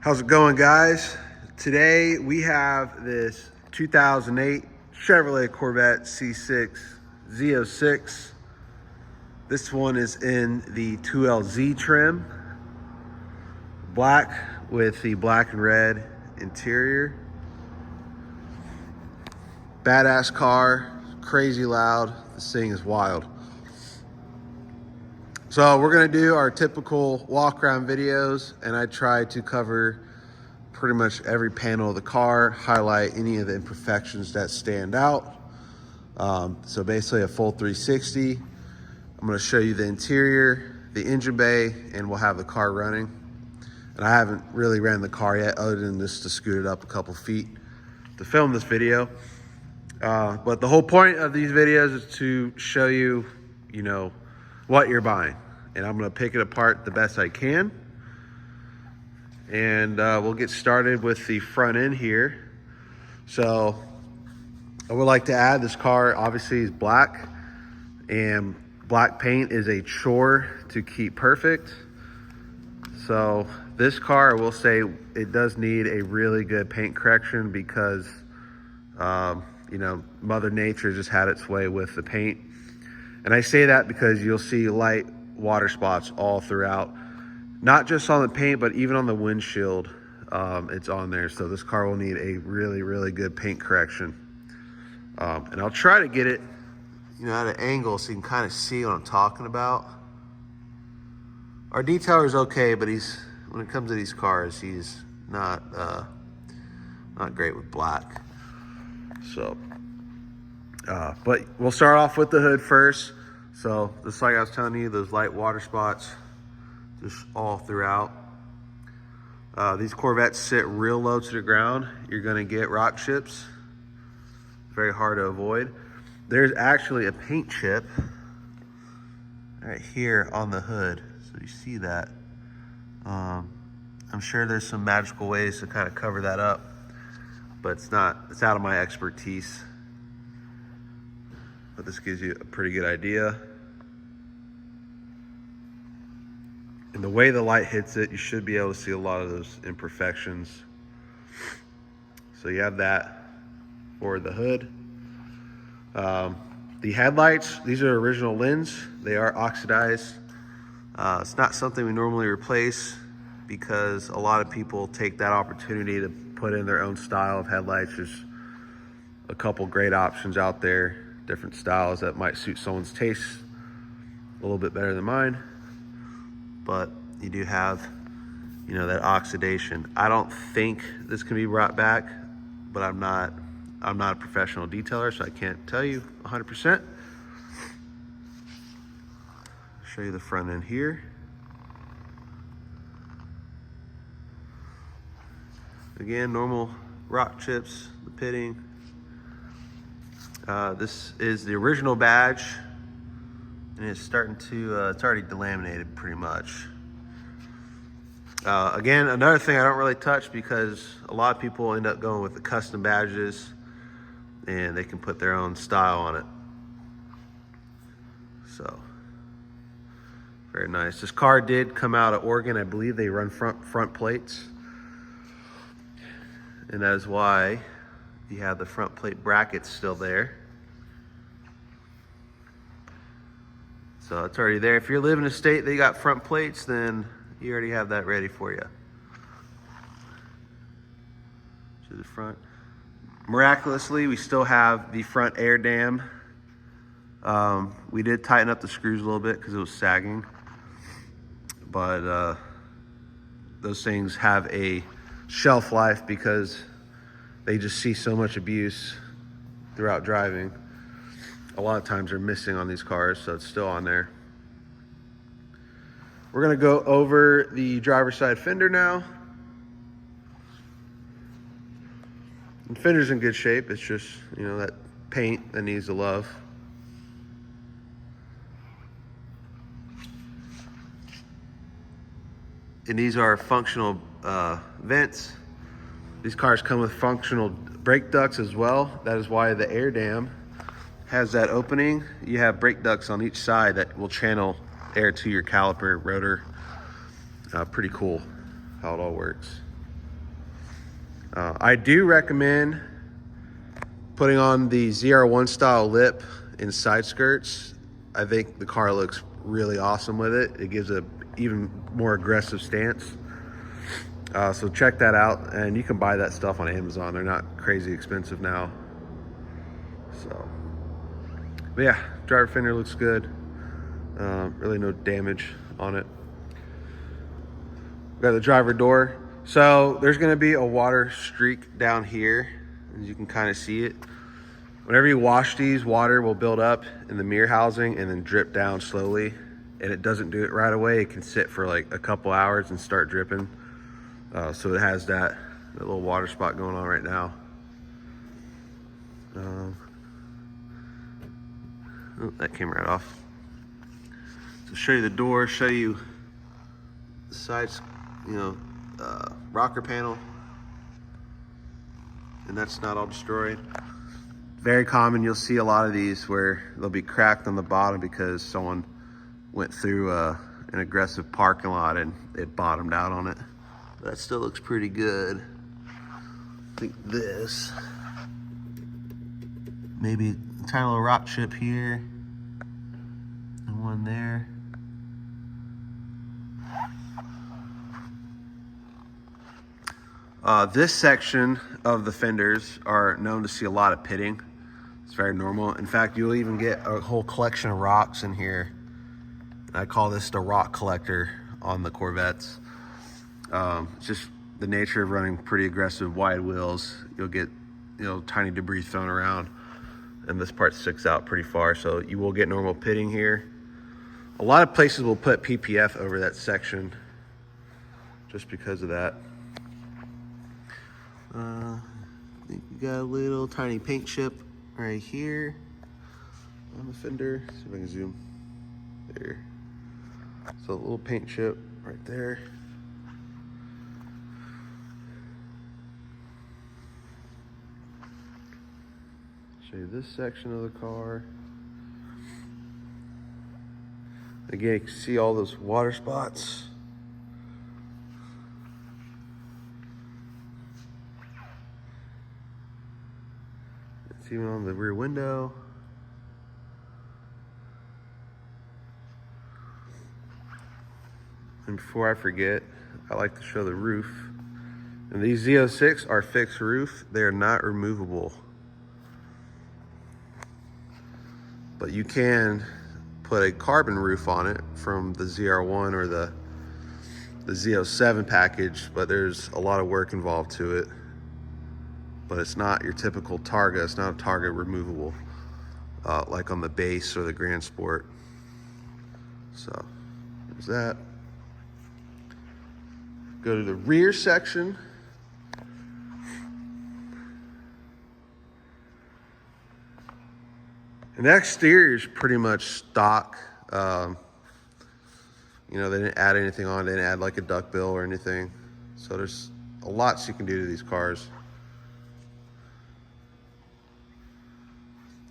How's it going, guys? Today we have this 2008 Chevrolet Corvette C6Z. This one is in the 2LZ trim, black with the black and red interior. Badass car, crazy loud. This thing is wild. So we're gonna do our typical walk around videos, and I try to cover pretty much every panel of the car, highlight any of the imperfections that stand out. So basically a full 360. I'm gonna show you the interior, the engine bay, and we'll have the car running. And I haven't really ran the car yet, other than just to scoot it up a couple feet to film this video. But the whole point of these videos is to show you, what you're buying. And I'm gonna pick it apart the best I can. And we'll get started with the front end here. So I would like to add, this car obviously is black, and black paint is a chore to keep perfect. So this car, I will say, it does need a really good paint correction because Mother Nature just had its way with the paint. And I say that because you'll see light water spots all throughout, not just on the paint, but even on the windshield. It's on there. So this car will need a really, really good paint correction. And I'll try to get it, at an angle so you can kind of see what I'm talking about. Our detailer is okay, but when it comes to these cars, he's not great with black. So, but we'll start off with the hood first. So just like I was telling you, those light water spots just all throughout. These Corvettes sit real low to the ground. You're gonna get rock chips. Very hard to avoid. There's actually a paint chip right here on the hood. So you see that. I'm sure there's some magical ways to kind of cover that up, but it's out of my expertise. But this gives you a pretty good idea. And the way the light hits it, you should be able to see a lot of those imperfections. So you have that for the hood. The headlights, these are original lens. They are oxidized. It's not something we normally replace because a lot of people take that opportunity to put in their own style of headlights. There's a couple great options out there, different styles that might suit someone's taste a little bit better than mine. But you do have, that oxidation. I don't think this can be brought back, but I'm not a professional detailer, so I can't tell you 100%. Show you the front end here. Again, normal rock chips, the pitting. This is the original badge, and it's starting to, it's already delaminated pretty much. Again, another thing I don't really touch because a lot of people end up going with the custom badges and they can put their own style on it. So, very nice. This car did come out of Oregon. I believe they run front plates. And that is why you have the front plate brackets still there. So it's already there. If you're living in a state that you got front plates, then you already have that ready for you. To the front. Miraculously, we still have the front air dam. We did tighten up the screws a little bit because it was sagging. But those things have a shelf life because they just see so much abuse throughout driving. A lot of times they're missing on these cars, so it's still on there. We're gonna go over the driver's side fender now. The fender's in good shape. It's just, that paint that needs the love. And these are functional vents. These cars come with functional brake ducts as well. That is why the air dam has that opening. You have brake ducts on each side that will channel air to your caliper, rotor. Pretty cool how it all works. I do recommend putting on the ZR1 style lip in side skirts. I think the car looks really awesome with it. It gives a even more aggressive stance. So check that out, and you can buy that stuff on Amazon. They're not crazy expensive now. So, but yeah, driver fender looks good. Really no damage on it. We got the driver door. So there's gonna be a water streak down here, as you can kind of see it. Whenever you wash these, water will build up in the mirror housing and then drip down slowly. And it doesn't do it right away. It can sit for like a couple hours and start dripping. So it has that little water spot going on right now. Oh, that came right off. So show you the door, show you the sides, rocker panel. And that's not all destroyed. Very common, you'll see a lot of these where they'll be cracked on the bottom because someone went through an aggressive parking lot and it bottomed out on it. That still looks pretty good. I think this, maybe a tiny little rock chip here, and one there. This section of the fenders are known to see a lot of pitting. It's very normal. In fact, you'll even get a whole collection of rocks in here. I call this the rock collector on the Corvettes. It's just the nature of running pretty aggressive wide wheels. You'll get, tiny debris thrown around, and this part sticks out pretty far, so you will get normal pitting here. A lot of places will put PPF over that section just because of that. I think we got a little tiny paint chip right here on the fender. See if I can zoom. There. So a little paint chip right there. Show you this section of the car. Again, you can see all those water spots. It's even on the rear window. And before I forget, I like to show the roof. And these Z06 are fixed roof. They are not removable. But you can put a carbon roof on it from the ZR1 or the Z07 package, but there's a lot of work involved to it. But it's not your typical Targa. It's not a Targa removable, like on the base or the Grand Sport. So there's that. Go to the rear section. And the exterior is pretty much stock. They didn't add anything on. They didn't add like a duckbill or anything. So there's a lot you can do to these cars.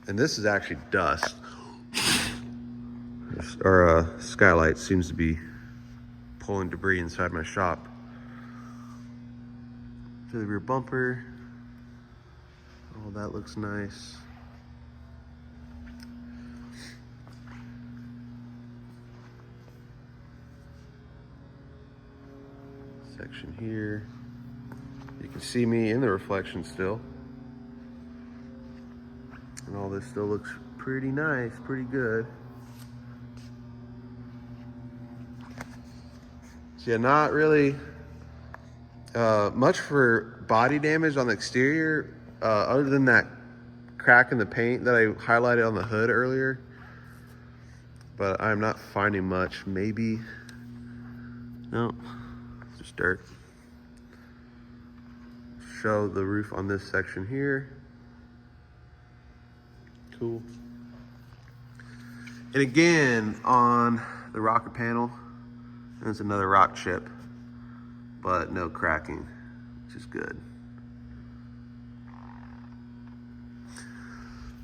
And this is actually dust. Our skylight seems to be pulling debris inside my shop. To the rear bumper. Oh, that looks nice. Section here. You can see me in the reflection still. And all this still looks pretty nice, pretty good. So yeah, not really much for body damage on the exterior, other than that crack in the paint that I highlighted on the hood earlier. But I'm not finding much. Maybe, no, it's just dirt. Show the roof on this section here. Cool. And again, on the rocker panel, there's another rock chip, but no cracking, which is good.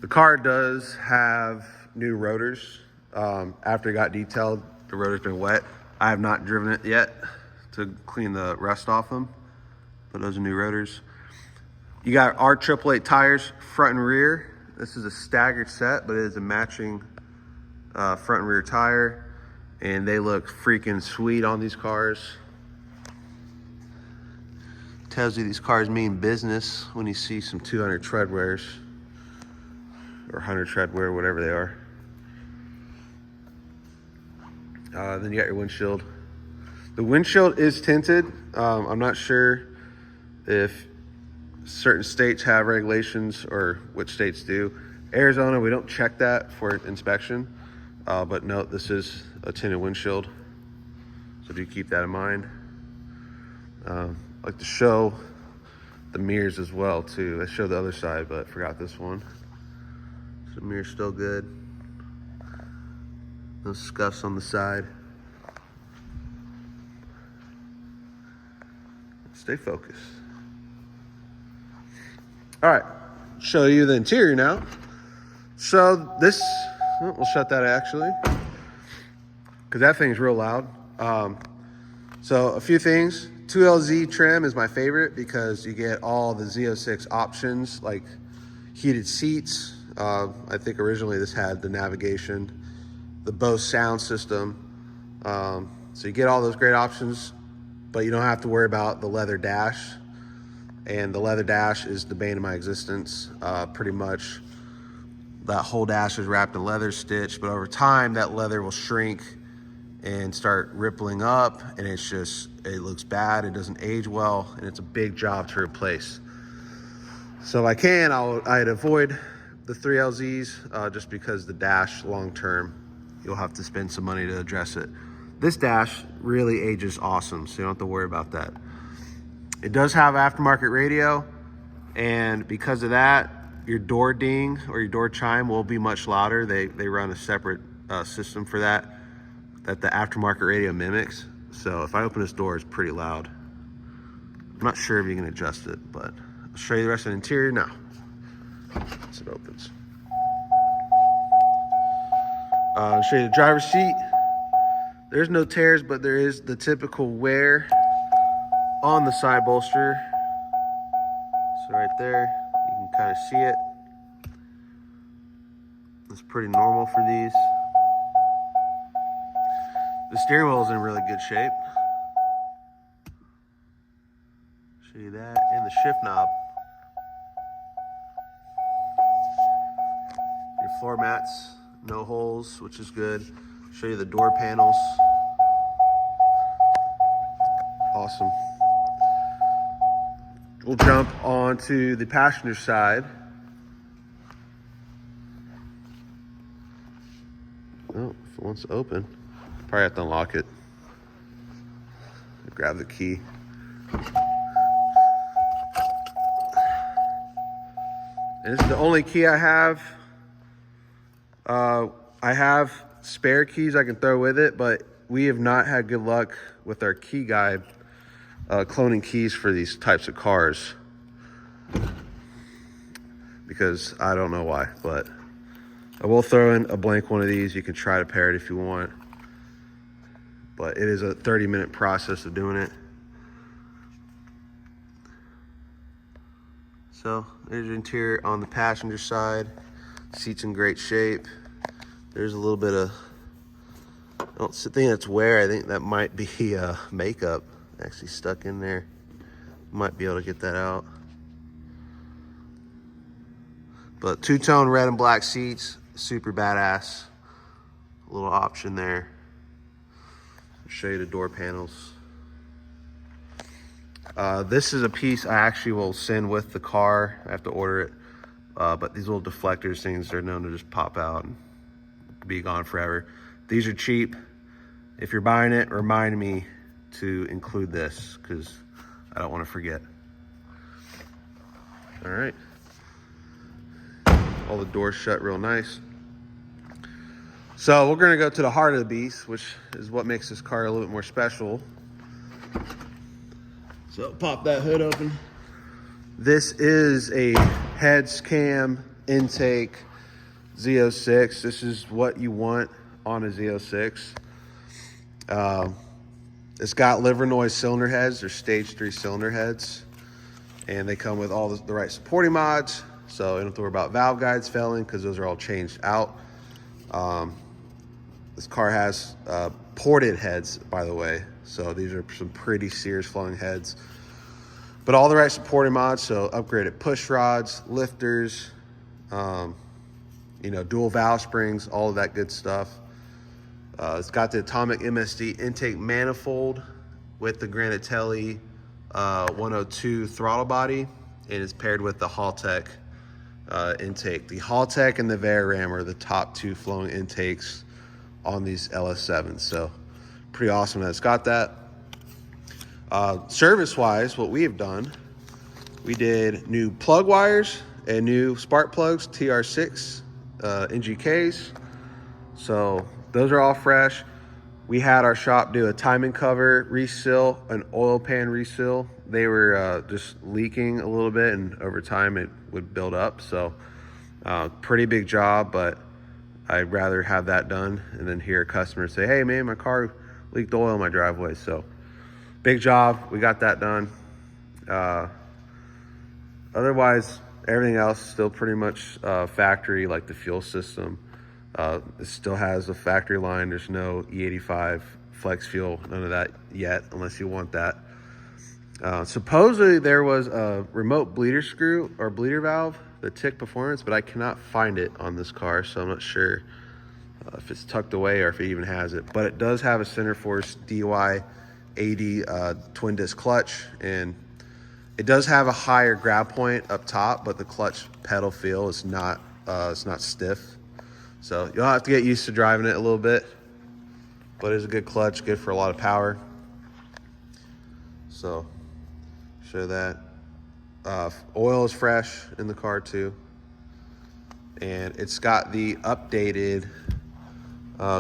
The car does have new rotors. After it got detailed, the rotor's been wet. I have not driven it yet to clean the rust off them, but those are new rotors. You got our 888 tires, front and rear. This is a staggered set, but it is a matching front and rear tire, and they look freaking sweet on these cars. Tells you these cars mean business when you see some 200 treadwears or 100 treadwear, whatever they are. Then you got your windshield. The windshield is tinted. I'm not sure if certain states have regulations or which states do. Arizona, we don't check that for inspection, but note this is a tinted windshield, so do keep that in mind. I like to show the mirrors as well too. I showed the other side, but forgot this one. So the mirror's still good. No scuffs on the side. Stay focused. All right, show you the interior now. So this, we'll shut that actually, because that thing's real loud. So a few things. 2LZ trim is my favorite because you get all the Z06 options like heated seats. I think originally this had the navigation, the Bose sound system. So you get all those great options, but you don't have to worry about the leather dash. And the leather dash is the bane of my existence. Pretty much that whole dash is wrapped in leather stitch, but over time that leather will shrink and start rippling up, and it's just, it looks bad, it doesn't age well, and it's a big job to replace. So if I can, I'd avoid the 3LZs just because the dash long term, you'll have to spend some money to address it. This dash really ages awesome, so you don't have to worry about that. It does have aftermarket radio, and because of that, your door ding or your door chime will be much louder. They run a separate system for that the aftermarket radio mimics. So if I open this door, it's pretty loud. I'm not sure if you can adjust it, but I'll show you the rest of the interior now once it opens. I'll show you the driver's seat. There's no tears, but there is the typical wear on the side bolster. So right there, you can kind of see it. It's pretty normal for these. The steering wheel is in really good shape. Show you that, and the shift knob. Your floor mats, no holes, which is good. Show you the door panels. Awesome. We'll jump onto the passenger side. Oh, if it wants to open, probably have to unlock it. Grab the key. And this is the only key I have. I have spare keys I can throw with it, but we have not had good luck with our key guide cloning keys for these types of cars, because I don't know why, but I will throw in a blank one of these. You can try to pair it if you want, but it is a 30-minute process of doing it. So there's the interior on the passenger side. Seat's in great shape. There's a little bit of, I don't think that's wear. I think that might be makeup actually stuck in there. Might be able to get that out. But two-tone red and black seats, super badass. A little option there. I'll show you the door panels. This is a piece I actually will send with the car. I have to order it. But these little deflectors things, they're known to just pop out and be gone forever. These are cheap. If you're buying it, remind me to include this, because I don't want to forget. All right. All the doors shut real nice. So we're going to go to the heart of the beast, which is what makes this car a little bit more special. So pop that hood open. This is a heads cam intake Z06. This is what you want on a Z06. It's got Livernois cylinder heads. They're stage 3 cylinder heads. and they come with all the right supporting mods, so you don't have to worry about valve guides failing because those are all changed out. This car has ported heads, by the way, so these are some pretty serious flowing heads, but all the right supporting mods, so upgraded push rods, lifters, you know, dual valve springs, all of that good stuff. It's got the Atomic MSD intake manifold with the Granatelli 102 throttle body, and it's paired with the Haltech intake. The Haltech and the Veraram are the top two flowing intakes on these LS7s, so pretty awesome that it's got that. Service-wise, what we have done, we did new plug wires and new spark plugs, TR6 NGKs, so those are all fresh. We had our shop do a timing cover reseal, an oil pan reseal. They were just leaking a little bit, and over time it would build up. So pretty big job, but I'd rather have that done and then hear a customer say, hey man, my car leaked oil in my driveway. So big job, we got that done. Otherwise, everything else still pretty much factory, like the fuel system. It still has a factory line. There's no E85 flex fuel, none of that yet, unless you want that. Supposedly there was a remote bleeder screw or bleeder valve, the TIC Performance, but I cannot find it on this car, so I'm not sure if it's tucked away or if it even has it. But it does have a center force DY 80 twin disc clutch, and it does have a higher grab point up top, but the clutch pedal feel is not stiff. So you'll have to get used to driving it a little bit, but it's a good clutch, good for a lot of power. So show that. Oil is fresh in the car too. And it's got the updated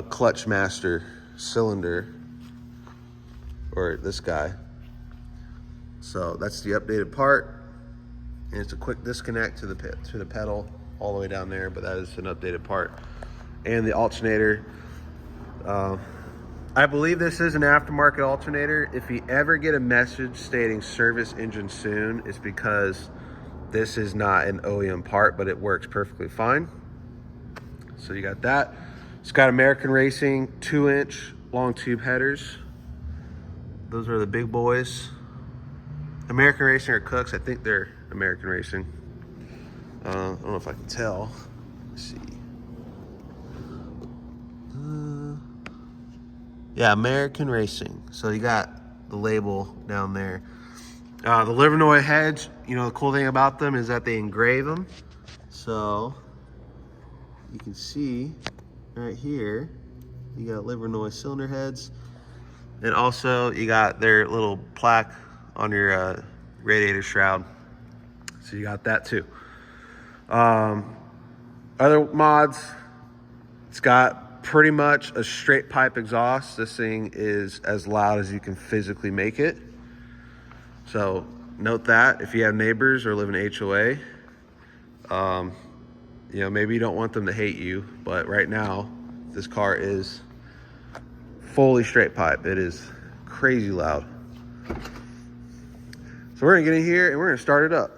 Clutch Master cylinder, or this guy. So that's the updated part. And it's a quick disconnect to the pedal all the way down there, but that is an updated part. And the alternator, I believe this is an aftermarket alternator. If you ever get a message stating service engine soon, it's because this is not an OEM part, but it works perfectly fine. So you got that. It's got American Racing 2-inch long tube headers. Those are the big boys. American Racing or Cooks, I think they're American Racing. I don't know if I can tell. Let's see. Yeah, American Racing. So you got the label down there. The Livernois heads, you know, the cool thing about them is that they engrave them. So you can see right here, you got Livernois cylinder heads. And also you got their little plaque on your radiator shroud. So you got that too. Other mods, it's got pretty much a straight pipe exhaust. This thing is as loud as you can physically make it. So note that if you have neighbors or live in HOA, you know, maybe you don't want them to hate you, but right now this car is fully straight pipe. It is crazy loud. So we're gonna get in here and we're gonna start it up.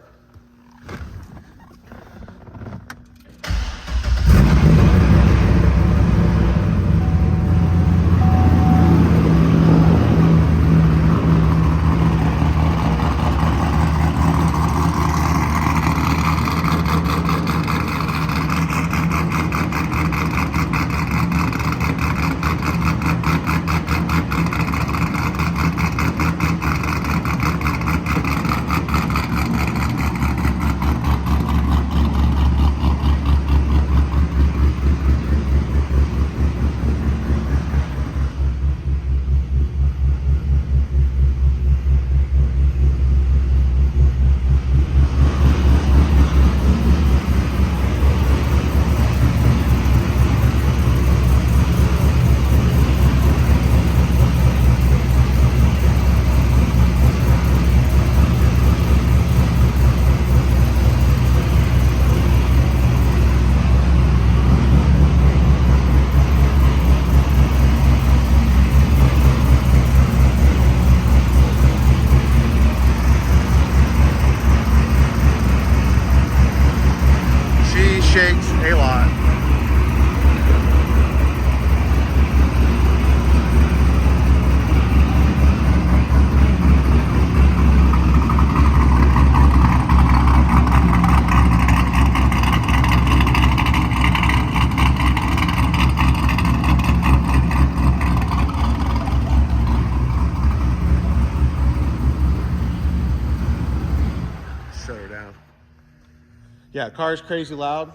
Yeah, car's crazy loud.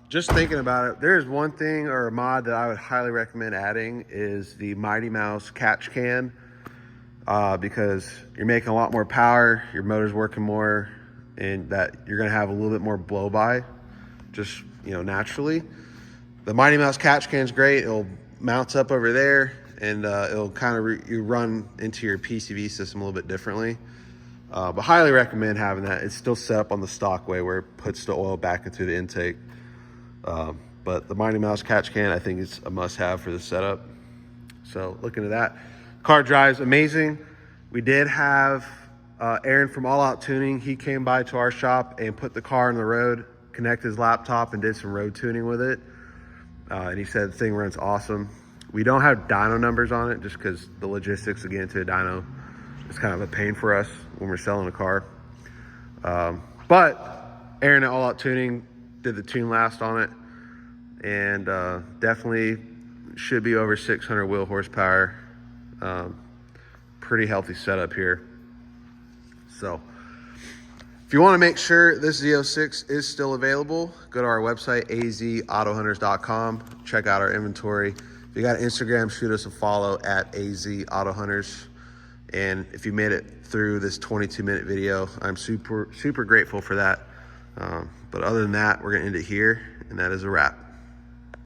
Just thinking about it, there's one thing or a mod that I would highly recommend adding is the Mighty Mouse catch can, because you're making a lot more power, your motor's working more, and that you're gonna have a little bit more blow by, just, you know, naturally. The Mighty Mouse catch can is great. It'll mount up over there, and it'll kind of you run into your PCV system a little bit differently. But highly recommend having that. It's still set up on the stock way where it puts the oil back into the intake. But the Mighty Mouse catch can, I think, is a must-have for the setup. So look into that. Car drives amazing. We did have Aaron from All Out Tuning. He came by to our shop and put the car on the road, connected his laptop, and did some road tuning with it. And he said the thing runs awesome. We don't have dyno numbers on it just because the logistics of getting to a dyno is kind of a pain for us when we're selling a car. But Aaron at All Out Tuning did the tune last on it, and definitely should be over 600 wheel horsepower. Pretty healthy setup here. So if you want to make sure this Z06 is still available, go to our website, azautohunters.com. Check out our inventory. If you got Instagram, shoot us a follow at azautohunters. And if you made it through this 22-minute video, I'm super grateful for that. But other than that, we're going to end it here, and that is a wrap.